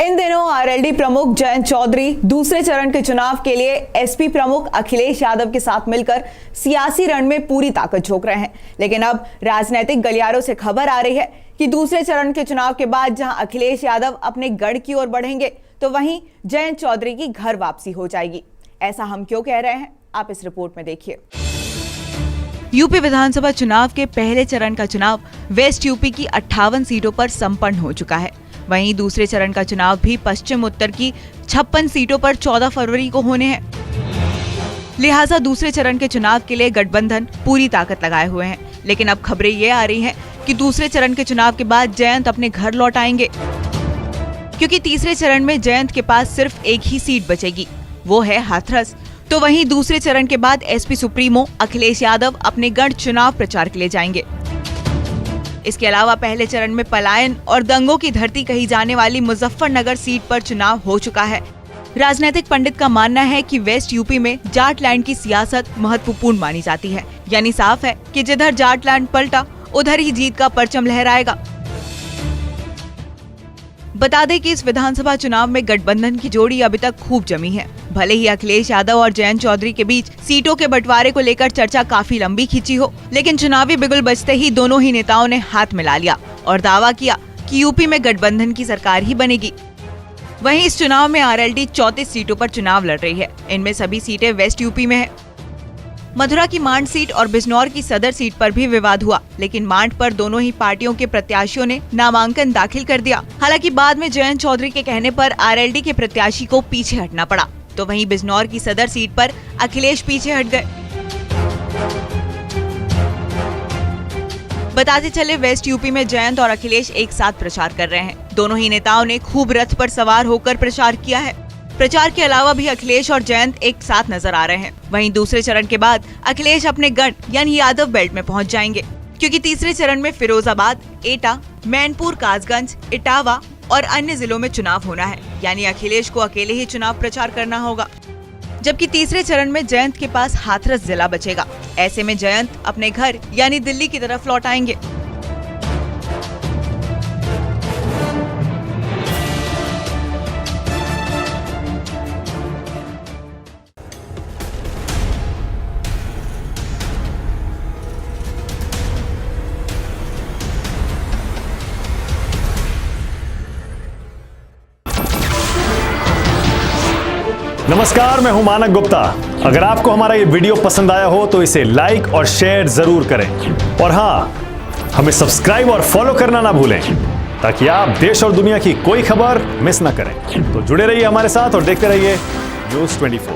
इन दिनों आरएलडी प्रमुख जयंत चौधरी दूसरे चरण के चुनाव के लिए एसपी प्रमुख अखिलेश यादव के साथ मिलकर सियासी रण में पूरी ताकत झोंक रहे हैं। लेकिन अब राजनीतिक गलियारों से खबर आ रही है कि दूसरे चरण के चुनाव के बाद जहां अखिलेश यादव अपने गढ़ की ओर बढ़ेंगे, तो वहीं जयंत चौधरी की घर वापसी हो जाएगी। ऐसा हम क्यों कह रहे हैं, आप इस रिपोर्ट में देखिए। यूपी विधानसभा चुनाव के पहले चरण का चुनाव वेस्ट यूपी की 58 सीटों पर संपन्न हो चुका है। वहीं दूसरे चरण का चुनाव भी पश्चिम उत्तर की 56 सीटों पर 14 फरवरी को होने हैं। लिहाजा दूसरे चरण के चुनाव के लिए गठबंधन पूरी ताकत लगाए हुए हैं। लेकिन अब खबरें ये आ रही हैं कि दूसरे चरण के चुनाव के बाद जयंत अपने घर लौट आएंगे, क्योंकि तीसरे चरण में जयंत के पास सिर्फ एक ही सीट बचेगी, वो है हाथरस। तो वहीं दूसरे चरण के बाद एसपी सुप्रीमो अखिलेश यादव अपने गढ़ चुनाव प्रचार के लिए जाएंगे। इसके अलावा पहले चरण में पलायन और दंगों की धरती कही जाने वाली मुजफ्फरनगर सीट पर चुनाव हो चुका है। राजनीतिक पंडित का मानना है कि वेस्ट यूपी में जाटलैंड की सियासत महत्वपूर्ण मानी जाती है। यानी साफ है कि जिधर जाटलैंड पलटा उधर ही जीत का परचम लहराएगा। बता दें कि इस विधानसभा चुनाव में गठबंधन की जोड़ी अभी तक खूब जमी है। भले ही अखिलेश यादव और जयंत चौधरी के बीच सीटों के बंटवारे को लेकर चर्चा काफी लंबी खींची हो, लेकिन चुनावी बिगुल बजते ही दोनों ही नेताओं ने हाथ मिला लिया और दावा किया कि यूपी में गठबंधन की सरकार ही बनेगी। वहीं इस चुनाव में आरएलडी 34 सीटों पर चुनाव लड़ रही है। इनमें सभी सीटें वेस्ट यूपी में है। मथुरा की मांड सीट और बिजनौर की सदर सीट पर भी विवाद हुआ, लेकिन मांड पर दोनों ही पार्टियों के प्रत्याशियों ने नामांकन दाखिल कर दिया। हालांकि बाद में जयंत चौधरी के कहने पर आरएलडी के प्रत्याशी को पीछे हटना पड़ा। तो वहीं बिजनौर की सदर सीट पर अखिलेश पीछे हट गए। बताते चले वेस्ट यूपी में जयंत और अखिलेश एक साथ प्रचार कर रहे हैं। दोनों ही नेताओं ने खूब रथ पर सवार होकर प्रचार किया है। प्रचार के अलावा भी अखिलेश और जयंत एक साथ नजर आ रहे हैं। वहीं दूसरे चरण के बाद अखिलेश अपने गढ़ यानी यादव बेल्ट में पहुंच जाएंगे, क्योंकि तीसरे चरण में फिरोजाबाद, एटा, मैनपुर, कासगंज, इटावा और अन्य जिलों में चुनाव होना है। यानी अखिलेश को अकेले ही चुनाव प्रचार करना होगा, जबकि तीसरे चरण में जयंत के पास हाथरस जिला बचेगा। ऐसे में जयंत अपने घर यानी दिल्ली की तरफ लौट आएंगे। नमस्कार, मैं हूं मानक गुप्ता। अगर आपको हमारा ये वीडियो पसंद आया हो तो इसे लाइक और शेयर जरूर करें, और हां, हमें सब्सक्राइब और फॉलो करना ना भूलें, ताकि आप देश और दुनिया की कोई खबर मिस ना करें। तो जुड़े रहिए हमारे साथ और देखते रहिए न्यूज़ 24।